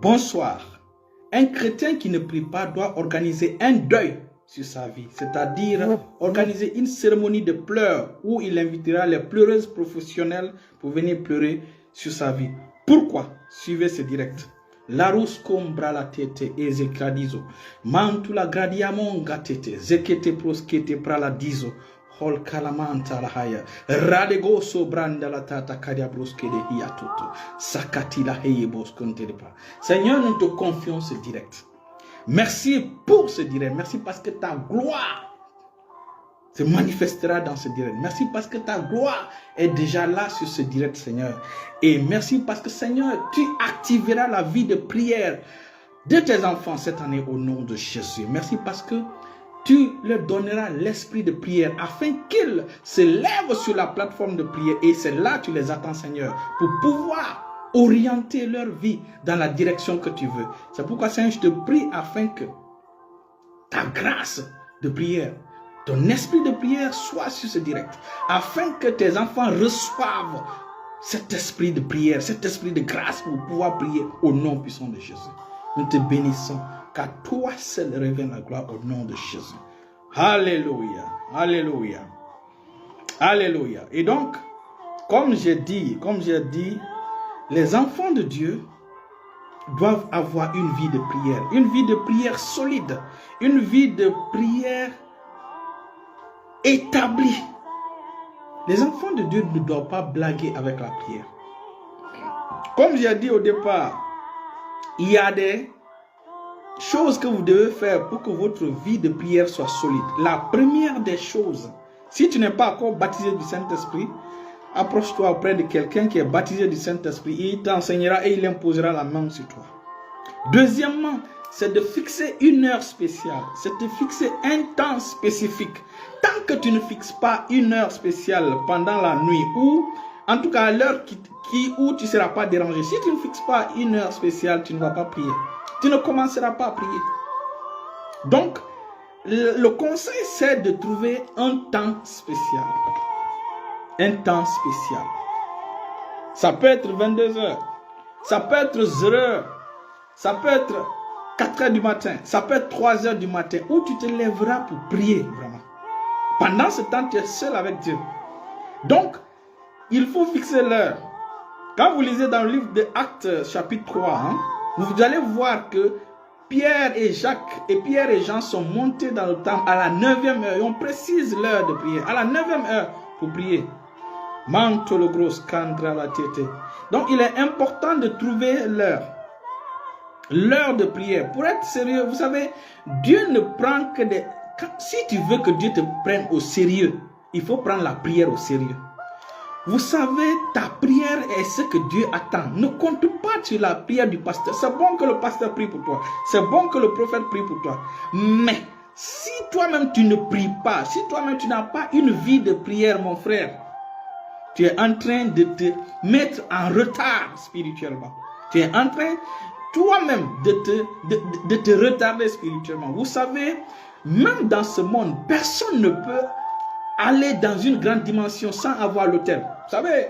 Bonsoir. Un chrétien qui ne prie pas doit organiser un deuil sur sa vie, c'est-à-dire organiser une cérémonie de pleurs où il invitera les pleureuses professionnelles pour venir pleurer sur sa vie. Pourquoi? Suivez ce direct. Larus combra la tete ezekadizo, mantula gradiamon gatete, zekete proskete praladizo, hol kalamanta la haya, radegoso branda la tata kadia broske de hiatoto, sakati la heye boskonte de pa. Seigneur, nous te confions ce direct. Merci pour ce direct. Merci parce que ta gloire se manifestera dans ce direct. Merci parce que ta gloire est déjà là sur ce direct, Seigneur. Et merci parce que, Seigneur, tu activeras la vie de prière de tes enfants cette année au nom de Jésus. Merci parce que tu leur donneras l'esprit de prière afin qu'ils se lèvent sur la plateforme de prière. Et c'est là que tu les attends, Seigneur, pour pouvoir orienter leur vie dans la direction que tu veux. C'est pourquoi, Seigneur, je te prie afin que ta grâce de prière, ton esprit de prière soit sur ce direct, afin que tes enfants reçoivent cet esprit de prière, cet esprit de grâce pour pouvoir prier au nom puissant de Jésus. Nous te bénissons, car toi seul revient la gloire au nom de Jésus. Alléluia, alléluia, alléluia. Et donc, comme j'ai dit, les enfants de Dieu doivent avoir une vie de prière solide, une vie de prière établi. Les enfants de Dieu ne doivent pas blaguer avec la prière. Comme j'ai dit au départ, il y a des choses que vous devez faire pour que votre vie de prière soit solide. La première des choses, si tu n'es pas encore baptisé du Saint-Esprit, approche-toi auprès de quelqu'un qui est baptisé du Saint-Esprit. Il t'enseignera et il imposera la main sur toi. Deuxièmement, c'est de fixer une heure spéciale. C'est de fixer un temps spécifique. Tant que tu ne fixes pas une heure spéciale pendant la nuit, ou en tout cas à l'heure où tu ne seras pas dérangé, si tu ne fixes pas une heure spéciale, tu ne vas pas prier. Tu ne commenceras pas à prier. Donc, le conseil, c'est de trouver un temps spécial. Un temps spécial. Ça peut être 22 heures. Ça peut être 0 heures. Ça peut être 4 heures du matin. Ça peut être 3 heures du matin. Où tu te lèveras pour prier vraiment. Pendant ce temps, tu es seul avec Dieu. Donc, il faut fixer l'heure. Quand vous lisez dans le livre de Actes, chapitre 3, vous allez voir que Pierre et Jean sont montés dans le temple à la 9e heure. Et on précise l'heure de prière. À la 9e heure pour prier. Manto le gros scandra la tête. Donc, il est important de trouver l'heure. L'heure de prière. Pour être sérieux, vous savez, Dieu ne prend que des... Si tu veux que Dieu te prenne au sérieux, il faut prendre la prière au sérieux. Vous savez, ta prière est ce que Dieu attend. Ne compte pas sur la prière du pasteur. C'est bon que le pasteur prie pour toi. C'est bon que le prophète prie pour toi. Mais si toi-même tu ne pries pas, si toi-même tu n'as pas une vie de prière, mon frère, tu es en train de te mettre en retard spirituellement. Tu es en train toi-même de te retarder spirituellement. Vous savez, même dans ce monde, personne ne peut aller dans une grande dimension sans avoir l'autel. Vous savez,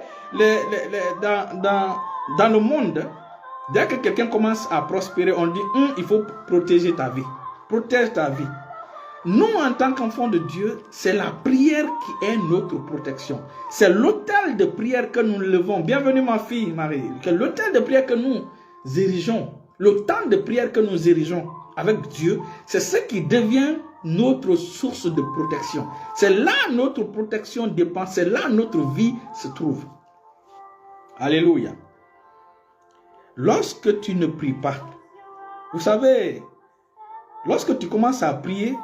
dans le monde, dès que quelqu'un commence à prospérer, on dit il faut protéger ta vie. Protège ta vie. Nous, en tant qu'enfants de Dieu, c'est la prière qui est notre protection. C'est l'autel de prière que nous levons. Bienvenue ma fille Marie. C'est l'autel de prière que nous érigeons. Le temps de prière que nous érigeons avec Dieu, c'est ce qui devient notre source de protection. C'est là notre protection dépend, c'est là notre vie se trouve. Alléluia. Lorsque tu ne pries pas, vous savez, lorsque tu commences à prier,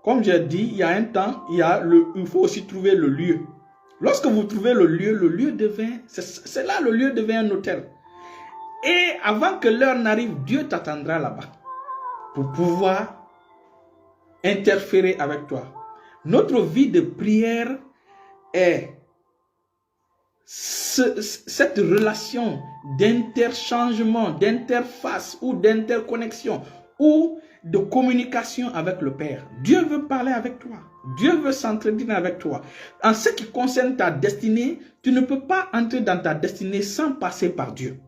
comme j'ai dit, il y a un temps, il faut aussi trouver le lieu. Lorsque vous trouvez le lieu devient, c'est là le lieu devient un hôtel. Et avant que l'heure n'arrive, Dieu t'attendra là-bas pour pouvoir interférer avec toi. Notre vie de prière est cette relation d'interchangement, d'interface ou d'interconnexion ou de communication avec le Père. Dieu veut parler avec toi. Dieu veut s'entretenir avec toi. En ce qui concerne ta destinée, tu ne peux pas entrer dans ta destinée sans passer par Dieu.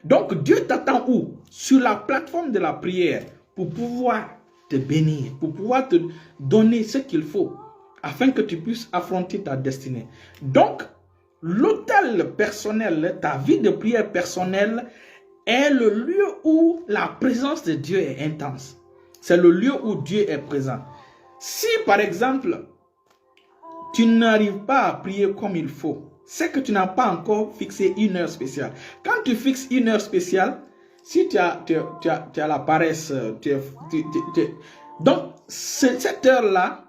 Donc Dieu t'attend où? Sur la plateforme de la prière pour pouvoir te bénir, pour pouvoir te donner ce qu'il faut afin que tu puisses affronter ta destinée. Donc, l'autel personnel, ta vie de prière personnelle est le lieu où la présence de Dieu est intense. C'est le lieu où Dieu est présent. Si par exemple, tu n'arrives pas à prier comme il faut, c'est que tu n'as pas encore fixé une heure spéciale. Quand tu fixes une heure spéciale, si tu as la paresse, donc cette heure-là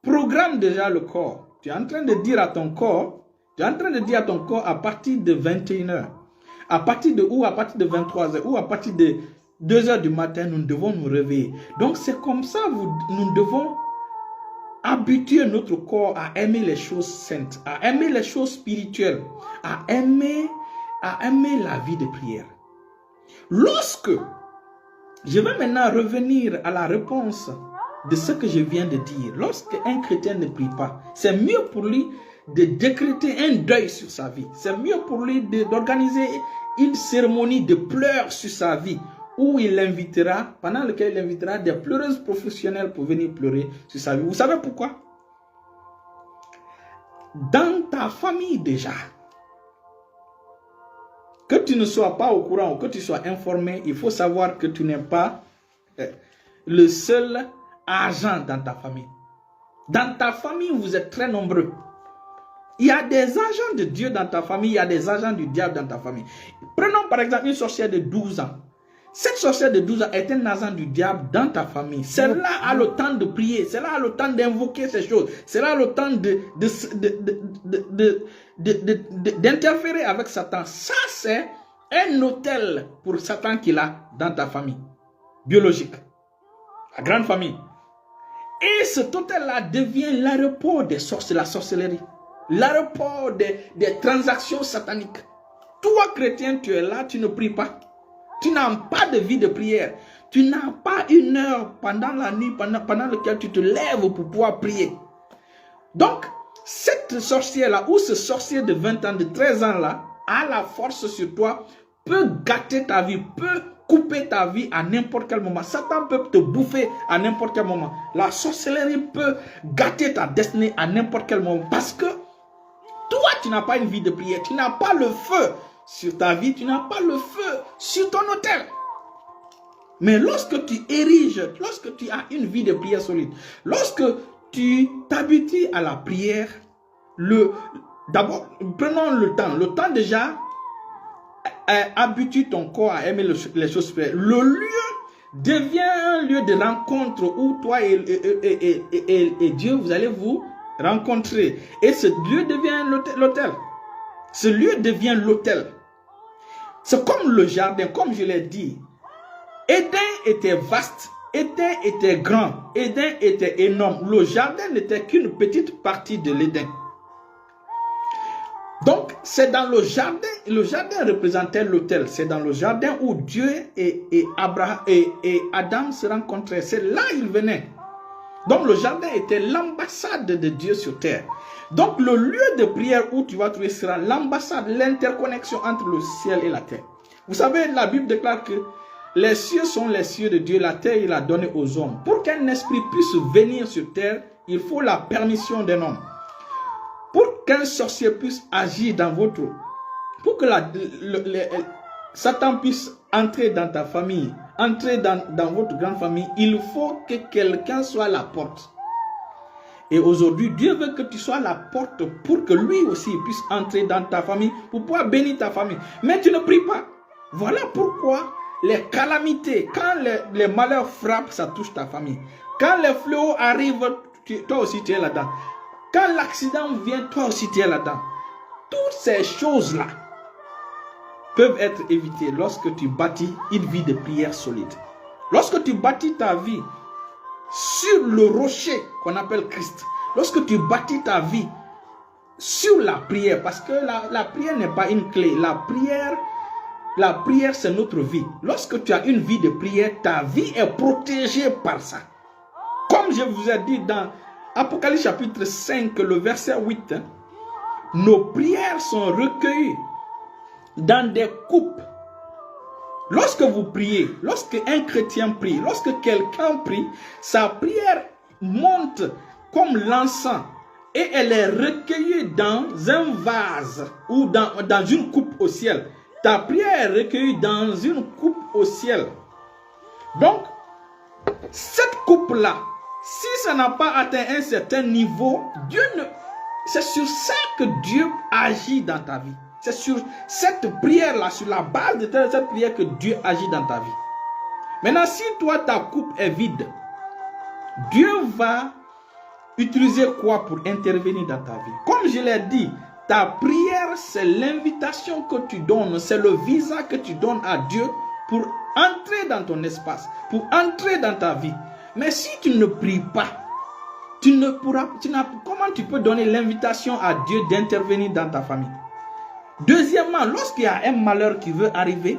programme déjà le corps. Tu es en train de dire à ton corps, à partir de 21h, à partir de 23h, ou à partir de 2h du matin, nous devons nous réveiller. Donc c'est comme ça, nous devons habituer notre corps à aimer les choses saintes, à aimer les choses spirituelles, à aimer la vie de prière. Lorsque je vais maintenant revenir à la réponse de ce que je viens de dire, lorsque un chrétien ne prie pas, c'est mieux pour lui de décréter un deuil sur sa vie. C'est mieux pour lui d'organiser une cérémonie de pleurs sur sa vie, où il invitera, pendant lequel il invitera des pleureuses professionnelles pour venir pleurer sur sa vie. Vous savez pourquoi? Dans ta famille déjà, que tu ne sois pas au courant ou que tu sois informé, il faut savoir que tu n'es pas le seul agent dans ta famille. Dans ta famille, vous êtes très nombreux. Il y a des agents de Dieu dans ta famille, il y a des agents du diable dans ta famille. Prenons par exemple une sorcière de 12 ans. Cette sorcière de 12 ans est un agent du diable dans ta famille. Celle-là a le temps de prier, celle-là a le temps d'invoquer ces choses, celle-là a le temps d'interférer avec Satan. Ça, c'est un autel pour Satan qu'il a dans ta famille biologique, la grande famille. Et cet autel-là devient l'aéroport des sorciers, de la sorcellerie, l'aéroport des transactions sataniques. Toi, chrétien, tu es là, tu ne pries pas. Tu n'as pas de vie de prière. Tu n'as pas une heure pendant la nuit pendant laquelle tu te lèves pour pouvoir prier. Donc, cette sorcière-là ou ce sorcier de 20 ans, de 13 ans-là, a la force sur toi, peut gâter ta vie, peut couper ta vie à n'importe quel moment. Satan peut te bouffer à n'importe quel moment. La sorcellerie peut gâter ta destinée à n'importe quel moment. Parce que toi, tu n'as pas une vie de prière. Tu n'as pas le feu sur ta vie, tu n'as pas le feu sur ton autel. Mais lorsque tu ériges, lorsque tu as une vie de prière solide, lorsque tu t'habitues à la prière, d'abord, prenons le temps déjà, habitue ton corps à aimer les choses spirituelles. Le lieu devient un lieu de rencontre où toi et Dieu, vous allez vous rencontrer. Et ce lieu devient l'autel. Ce lieu devient l'autel. C'est comme le jardin, comme je l'ai dit. Éden était vaste, Éden était grand, Éden était énorme. Le jardin n'était qu'une petite partie de l'Éden. Donc, c'est dans le jardin représentait l'autel. C'est dans le jardin où Dieu et Adam se rencontraient. C'est là qu'ils venaient. Donc, le jardin était l'ambassade de Dieu sur terre. Donc, le lieu de prière où tu vas trouver sera l'ambassade, l'interconnexion entre le ciel et la terre. Vous savez, la Bible déclare que les cieux sont les cieux de Dieu, la terre il a donné aux hommes. Pour qu'un esprit puisse venir sur terre, il faut la permission d'un homme. Pour qu'un sorcier puisse agir dans votre... Pour que Satan puisse entrer dans ta famille, entrer dans votre grande famille, il faut que quelqu'un soit à la porte. Et aujourd'hui, Dieu veut que tu sois la porte pour que lui aussi puisse entrer dans ta famille, pour pouvoir bénir ta famille. Mais tu ne pries pas. Voilà pourquoi les calamités, quand les malheurs frappent, ça touche ta famille. Quand les fléaux arrivent, toi aussi tu es là-dedans. Quand l'accident vient, toi aussi tu es là-dedans. Toutes ces choses-là peuvent être évitées lorsque tu bâtis une vie de prière solide. Lorsque tu bâtis ta vie sur le rocher qu'on appelle Christ, lorsque tu bâtis ta vie sur la prière, parce que la prière n'est pas une clé, la prière c'est notre vie. Lorsque tu as une vie de prière, ta vie est protégée par ça. Comme je vous ai dit dans Apocalypse chapitre 5, le verset 8, nos prières sont recueillies dans des coupes Lorsque vous priez, lorsque un chrétien prie, lorsque quelqu'un prie, sa prière monte comme l'encens et elle est recueillie dans un vase ou dans une coupe au ciel. Ta prière est recueillie dans une coupe au ciel. Donc, cette coupe-là, si ça n'a pas atteint un certain niveau, c'est sur ça que Dieu agit dans ta vie. C'est sur cette prière-là, sur la base de cette prière que Dieu agit dans ta vie. Maintenant, si toi, ta coupe est vide, Dieu va utiliser quoi pour intervenir dans ta vie? Comme je l'ai dit, ta prière, c'est l'invitation que tu donnes, c'est le visa que tu donnes à Dieu pour entrer dans ton espace, pour entrer dans ta vie. Mais si tu ne pries pas, comment tu peux donner l'invitation à Dieu d'intervenir dans ta famille? Deuxièmement, lorsqu'il y a un malheur qui veut arriver,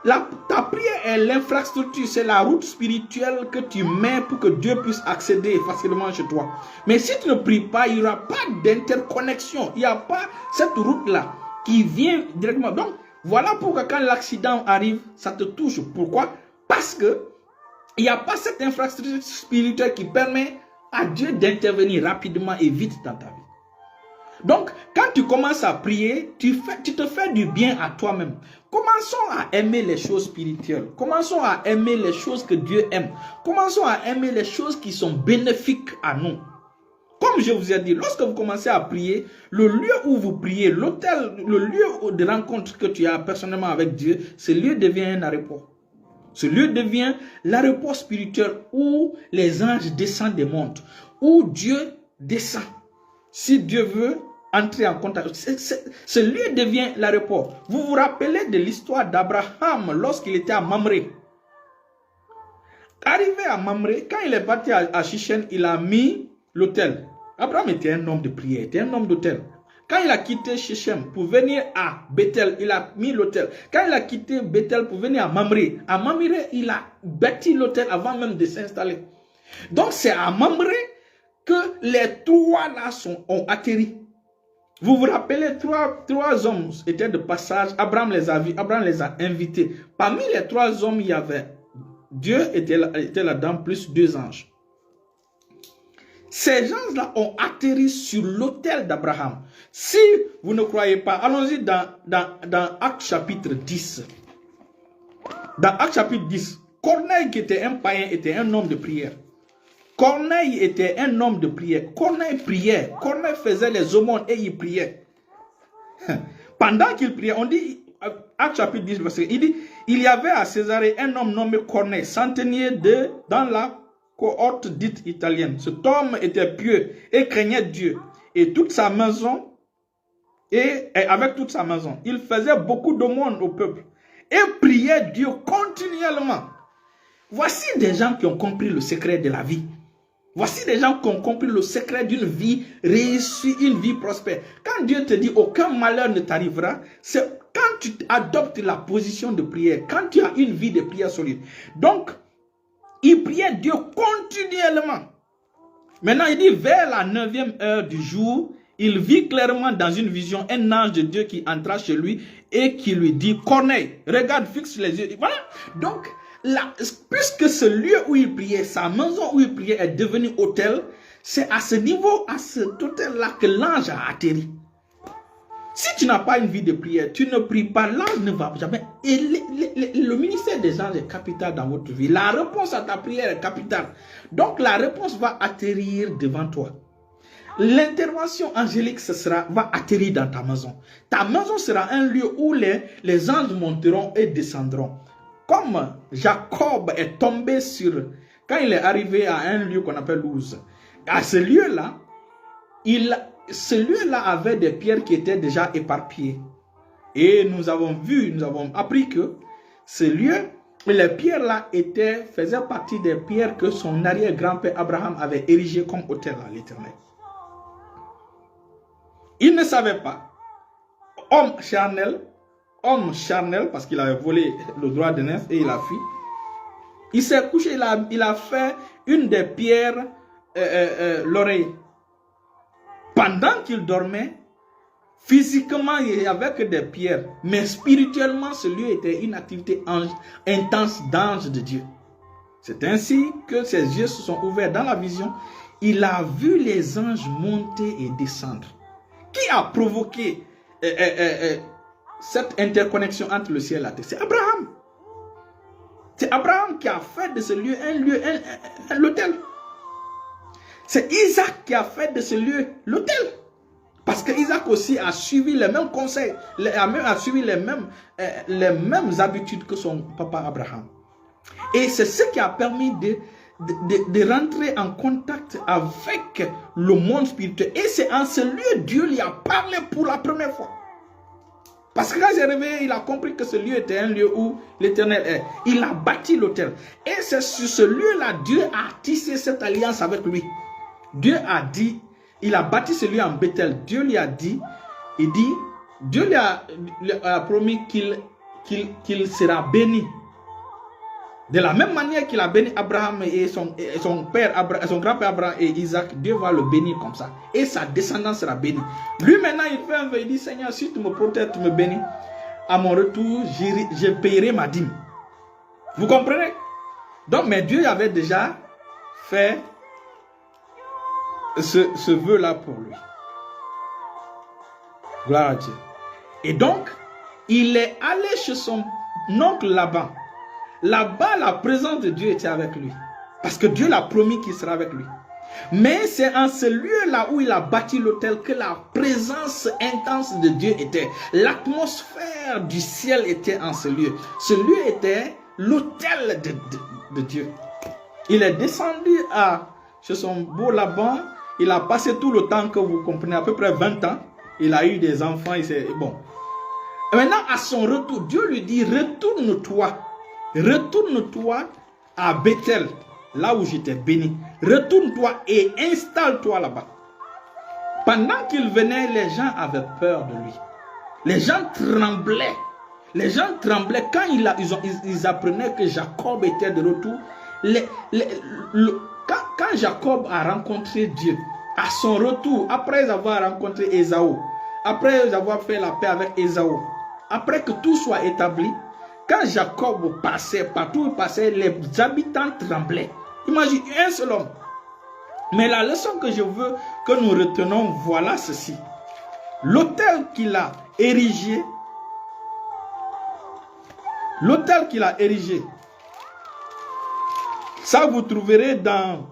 ta prière est l'infrastructure, c'est la route spirituelle que tu mets pour que Dieu puisse accéder facilement chez toi. Mais si tu ne pries pas, il n'y aura pas d'interconnexion. Il n'y a pas cette route-là qui vient directement. Donc, voilà pourquoi quand l'accident arrive, ça te touche. Pourquoi? Parce que il n'y a pas cette infrastructure spirituelle qui permet à Dieu d'intervenir rapidement et vite dans ta vie. Donc, quand tu commences à prier, tu te fais du bien à toi-même. Commençons à aimer les choses spirituelles. Commençons à aimer les choses que Dieu aime. Commençons à aimer les choses qui sont bénéfiques à nous. Comme je vous ai dit, lorsque vous commencez à prier, le lieu où vous priez, l'hôtel, le lieu de rencontre que tu as personnellement avec Dieu, ce lieu devient un aéroport. Ce lieu devient l'aéroport spirituel où les anges descendent et montent, où Dieu descend. Si Dieu veut entrer en contact, ce lieu devient l'aéroport. Vous vous rappelez de l'histoire d'Abraham lorsqu'il était à Mamré. Arrivé à Mamré, quand il est parti à Shichem, il a mis l'autel. Abraham était un homme de prière, était un homme d'autel. Quand il a quitté Shichem pour venir à Bethel, il a mis l'autel. Quand il a quitté Bethel pour venir à Mamré, il a bâti l'autel avant même de s'installer. Donc c'est à Mamré que les trois là ont atterri. Vous vous rappelez, trois hommes étaient de passage. Abraham les a vus, Abraham les a invités. Parmi les trois hommes, il y avait Dieu était là-dedans, plus deux anges. Ces gens-là ont atterri sur l'autel d'Abraham. Si vous ne croyez pas, allons-y dans Actes chapitre 10. Dans Actes chapitre 10, Corneille, qui était un païen, était un homme de prière. Corneille était un homme de prière. Corneille priait. Corneille faisait les aumônes et il priait. Pendant qu'il priait, on dit, Actes chapitre 10, verset 1, il dit, il y avait à Césarée un homme nommé Corneille, centenier dans la cohorte dite italienne. Cet homme était pieux et craignait Dieu et toute sa maison, et avec toute sa maison. Il faisait beaucoup d'aumônes au peuple et priait Dieu continuellement. Voici des gens qui ont compris le secret de la vie. Voici des gens qui ont compris le secret d'une vie réussie, une vie prospère. Quand Dieu te dit aucun malheur ne t'arrivera, c'est quand tu adoptes la position de prière, quand tu as une vie de prière solide. Donc, il priait Dieu continuellement. Maintenant, il dit, vers la 9e heure du jour, il vit clairement dans une vision un ange de Dieu qui entra chez lui et qui lui dit, Corneille, regarde, fixe les yeux. Voilà. Donc, puisque ce lieu où il priait, sa maison où il priait est devenu hôtel, c'est à ce niveau, à cet hôtel-là que l'ange a atterri. Si tu n'as pas une vie de prière, tu ne pries pas, l'ange ne va jamais. Et le ministère des anges est capital dans votre vie. La réponse à ta prière est capitale. Donc la réponse va atterrir devant toi. L'intervention angélique va atterrir dans ta maison. Ta maison sera un lieu où les anges monteront et descendront. Comme Jacob est tombé quand il est arrivé à un lieu qu'on appelle Luz, à ce lieu-là, ce lieu-là avait des pierres qui étaient déjà éparpillées. Et nous avons appris que ce lieu, les pierres-là faisaient partie des pierres que son arrière-grand-père Abraham avait érigées comme autel à l'Éternel. Il ne savait pas. Homme charnel, parce qu'il avait volé le droit de naissance et il a fui. Il s'est couché, il a fait une des pierres l'oreille. Pendant qu'il dormait, Physiquement, il n'y avait que des pierres. Mais spirituellement, ce lieu était une activité intense d'ange de Dieu. C'est ainsi que ses yeux se sont ouverts dans la vision. Il a vu les anges monter et descendre. Qui a provoqué cette interconnexion entre le ciel et la terre? C'est Abraham. C'est Abraham qui a fait de ce lieu un l'autel. C'est Isaac qui a fait de ce lieu l'autel. Parce que Isaac aussi a suivi les mêmes conseils, a suivi les mêmes habitudes que son papa Abraham. Et c'est ce qui a permis de rentrer en contact avec le monde spirituel. Et c'est en ce lieu Dieu lui a parlé pour la première fois. Parce que quand il s'est réveillé, il a compris que ce lieu était un lieu où l'Éternel est. Il a bâti l'autel. Et c'est sur ce lieu-là, Dieu a tissé cette alliance avec lui. Dieu a dit, il a bâti ce lieu en Bethel. Dieu lui a dit, Dieu lui a promis qu'il sera béni. De la même manière qu'il a béni Abraham et son grand-père Abraham et Isaac, Dieu va le bénir comme ça. Et sa descendance sera bénie. Lui maintenant, il fait un vœu, il dit, Seigneur, si tu me protèges, tu me bénis, à mon retour, je payerai ma dîme. Vous comprenez? Donc, mais Dieu avait déjà fait ce vœu-là pour lui. Gloire à Dieu. Et donc, il est allé chez son oncle Laban. Là-bas, la présence de Dieu était avec lui. Parce que Dieu l'a promis qu'il sera avec lui. Mais c'est en ce lieu-là où il a bâti l'autel que la présence intense de Dieu était. L'atmosphère du ciel était en ce lieu. Ce lieu était l'autel de Dieu. Il est descendu chez son beau Laban. Il a passé tout le temps que vous comprenez, à peu près 20 ans. Il a eu des enfants. Bon. Et maintenant, à son retour, Dieu lui dit, retourne-toi. Retourne-toi à Bethel, là où j'étais béni. Retourne-toi et installe-toi là-bas. Pendant qu'il venait, les gens avaient peur de lui. Les gens tremblaient. Les gens tremblaient quand ils apprenaient que Jacob était de retour. Quand Jacob a rencontré Dieu, à son retour, après avoir rencontré Ésaü, après avoir fait la paix avec Ésaü, après que tout soit établi, quand Jacob passait, partout où il passait, les habitants tremblaient. Imagine un seul homme. Mais la leçon que je veux que nous retenons, voilà ceci. L'autel qu'il a érigé, ça vous trouverez dans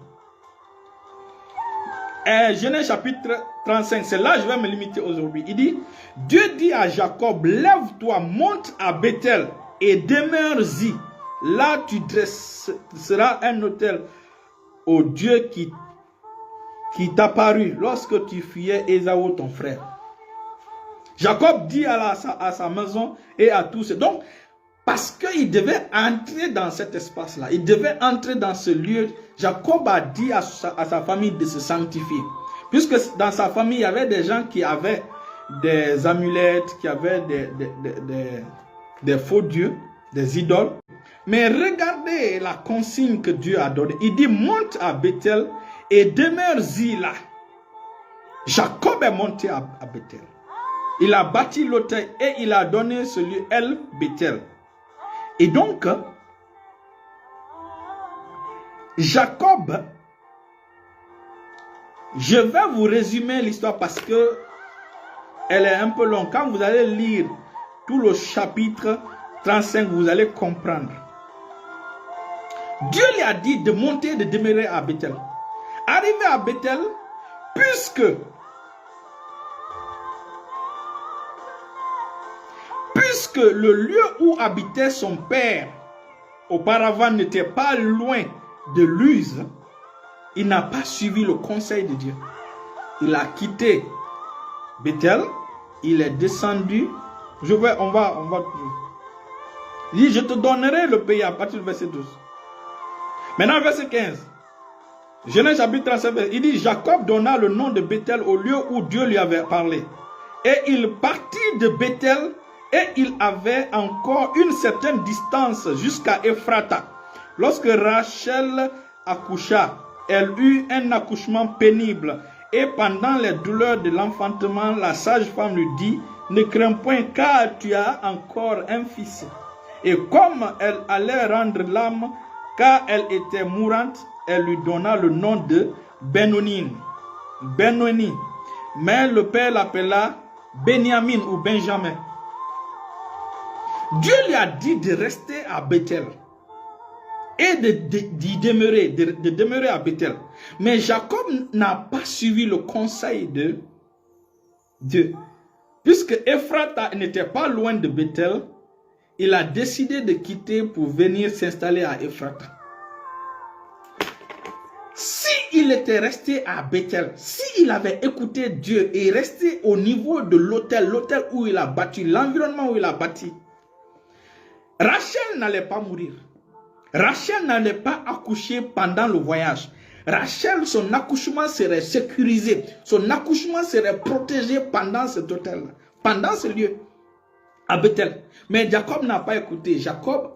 Genèse chapitre 35. C'est là que je vais me limiter aujourd'hui. Il dit, Dieu dit à Jacob, lève-toi, monte à Bethel et demeure-y. Là tu dresseras un autel au Dieu qui t'apparut lorsque tu fuyais Ésaü ton frère. Jacob dit à sa maison et à tous. Donc, parce qu'il devait entrer dans cet espace-là, il devait entrer dans ce lieu, Jacob a dit à sa famille de se sanctifier. Puisque dans sa famille, il y avait des gens qui avaient des amulettes, qui avaient des faux dieux, des idoles. Mais regardez la consigne que Dieu a donnée. Il dit, monte à Bethel et demeure-y là. Jacob est monté à Bethel. Il a bâti l'autel et il a donné ce lieu El Bethel. Et donc, Jacob, je vais vous résumer l'histoire parce que elle est un peu longue. Quand vous allez lire tout le chapitre 35, vous allez comprendre. Dieu lui a dit de monter, de demeurer à Bethel. Arrivé à Bethel, puisque le lieu où habitait son père auparavant n'était pas loin de Luz, il n'a pas suivi le conseil de Dieu. Il a quitté Bethel, il est descendu. On va. Il dit, je te donnerai le pays à partir du verset 12. Maintenant, verset 15. Genèse chapitre 37, il dit, Jacob donna le nom de Bethel au lieu où Dieu lui avait parlé. Et il partit de Bethel et il avait encore une certaine distance jusqu'à Ephrata. Lorsque Rachel accoucha, elle eut un accouchement pénible Et pendant les douleurs de l'enfantement, la sage-femme lui dit, ne crains point, car tu as encore un fils. Et comme elle allait rendre l'âme, car elle était mourante, elle lui donna le nom de Benoni. Mais le père l'appela Benjamin ou Benjamin. Dieu lui a dit de rester à Bethel et d'y demeurer, de demeurer à Bethel. Mais Jacob n'a pas suivi le conseil de Dieu. Puisque Ephrata n'était pas loin de Bethel, il a décidé de quitter pour venir s'installer à Ephrata. S'il était resté à Bethel, s'il avait écouté Dieu et resté au niveau de l'autel où il a bâti, l'environnement où il a bâti, Rachel n'allait pas mourir. Rachel n'allait pas accoucher pendant le voyage. Rachel, son accouchement serait sécurisé. Son accouchement serait protégé pendant cet hôtel-là, pendant ce lieu, à Bethel. Mais Jacob n'a pas écouté. Jacob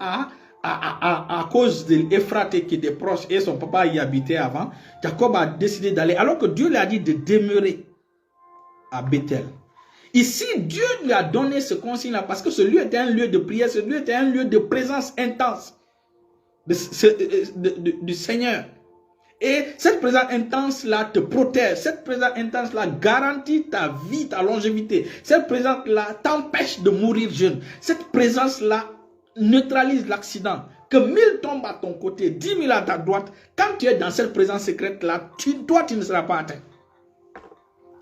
à cause de l'Ephraté qui était proche et son papa y habitait avant, Jacob a décidé d'aller, alors que Dieu lui a dit de demeurer à Bethel. Ici, Dieu lui a donné ce conseil-là parce que ce lieu était un lieu de prière, ce lieu était un lieu de présence intense du Seigneur. Et cette présence intense-là te protège. Cette présence intense-là garantit ta vie, ta longévité. Cette présence-là t'empêche de mourir jeune. Cette présence-là neutralise l'accident. Que 1000 tombent à ton côté, 10 000 à ta droite. Quand tu es dans cette présence secrète-là, toi, tu ne seras pas atteint.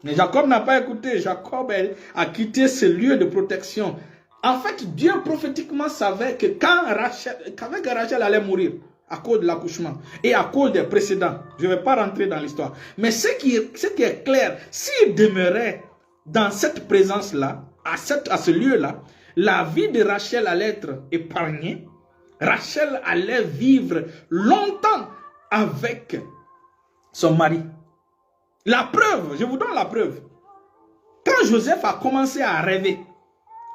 Mais Jacob n'a pas écouté. Jacob a quitté ce lieu de protection. En fait, Dieu prophétiquement savait que quand Rachel allait mourir, à cause de l'accouchement et à cause des précédents. Je ne vais pas rentrer dans l'histoire. Mais ce qui est clair, s'il demeurait dans cette présence-là, à ce lieu-là, la vie de Rachel allait être épargnée. Rachel allait vivre longtemps avec son mari. La preuve, je vous donne la preuve. Quand Joseph a commencé à rêver,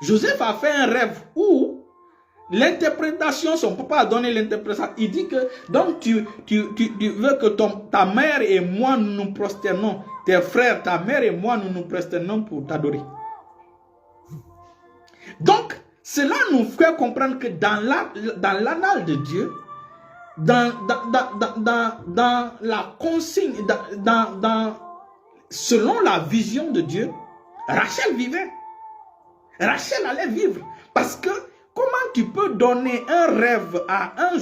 Joseph a fait un rêve où l'interprétation, son papa a donné l'interprétation. Il dit que, donc tu veux que ta mère et moi nous nous prosternons, tes frères, ta mère et moi nous nous prosternons pour t'adorer. Donc, cela nous fait comprendre que dans l'annale de Dieu, dans la consigne, selon la vision de Dieu, Rachel vivait. Rachel allait vivre. Parce que comment tu peux donner un rêve à un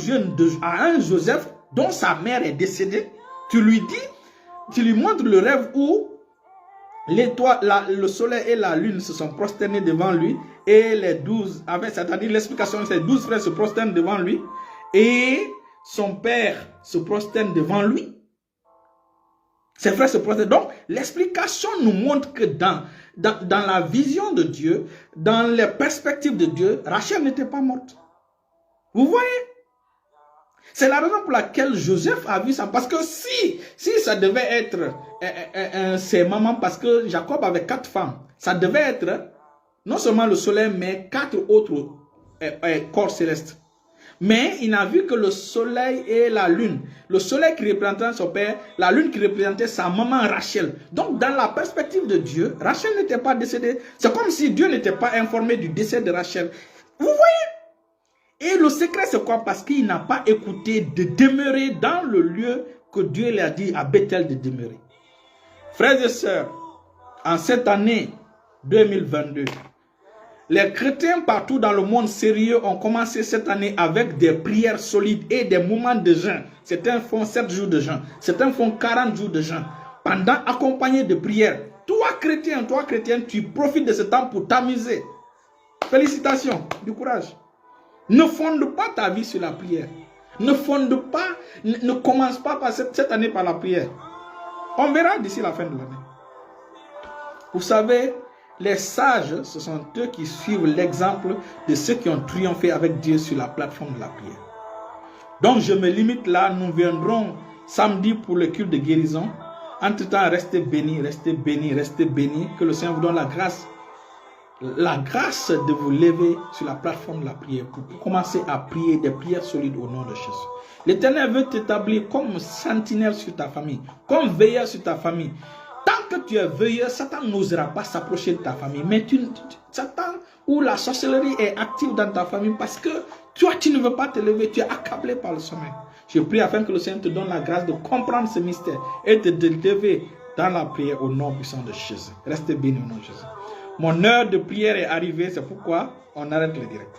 Joseph dont sa mère est décédée? Tu lui montres le rêve où le soleil et la lune se sont prosternés devant lui et les 12, c'est-à-dire l'explication, c'est 12 frères se prosternent devant lui et son père se prosterne devant lui. Ses frères se prosternent. Donc, l'explication nous montre que dans la vision de Dieu, dans les perspectives de Dieu, Rachel n'était pas morte. Vous voyez? C'est la raison pour laquelle Joseph a vu ça. Parce que si ça devait être ses mamans, parce que Jacob avait 4 femmes, ça devait être non seulement le soleil, mais 4 autres corps célestes. Mais il n'a vu que le soleil et la lune. Le soleil qui représentait son père, la lune qui représentait sa maman Rachel. Donc dans la perspective de Dieu, Rachel n'était pas décédée. C'est comme si Dieu n'était pas informé du décès de Rachel. Vous voyez? Et le secret c'est quoi? Parce qu'il n'a pas écouté de demeurer dans le lieu que Dieu lui a dit à Bethel de demeurer. Frères et sœurs, en cette année 2022, les chrétiens partout dans le monde sérieux ont commencé cette année avec des prières solides et des moments de jeûne. Certains font 7 jours de jeûne, certains font 40 jours de jeûne, pendant accompagné de prières. Toi chrétien, tu profites de ce temps pour t'amuser. Félicitations, du courage. Ne fonde pas ta vie sur la prière. Ne commence pas cette année par la prière. On verra d'ici la fin de l'année. Vous savez, les sages, ce sont eux qui suivent l'exemple de ceux qui ont triomphé avec Dieu sur la plateforme de la prière. Donc je me limite là, nous viendrons samedi pour le culte de guérison. Entre-temps, restez bénis, restez bénis, restez bénis. Que le Seigneur vous donne la grâce de vous lever sur la plateforme de la prière pour commencer à prier des prières solides au nom de Jésus. L'Éternel veut t'établir comme sentinelle sur ta famille, comme veilleur sur ta famille. Tant tu es veilleur, Satan n'osera pas s'approcher de ta famille. Mais Satan ou la sorcellerie est active dans ta famille parce que toi, tu ne veux pas te lever, tu es accablé par le sommeil. Je prie afin que le Seigneur te donne la grâce de comprendre ce mystère et de te lever dans la prière au nom puissant de Jésus. Restez bénis au nom de Jésus. Mon heure de prière est arrivée, c'est pourquoi on arrête le direct.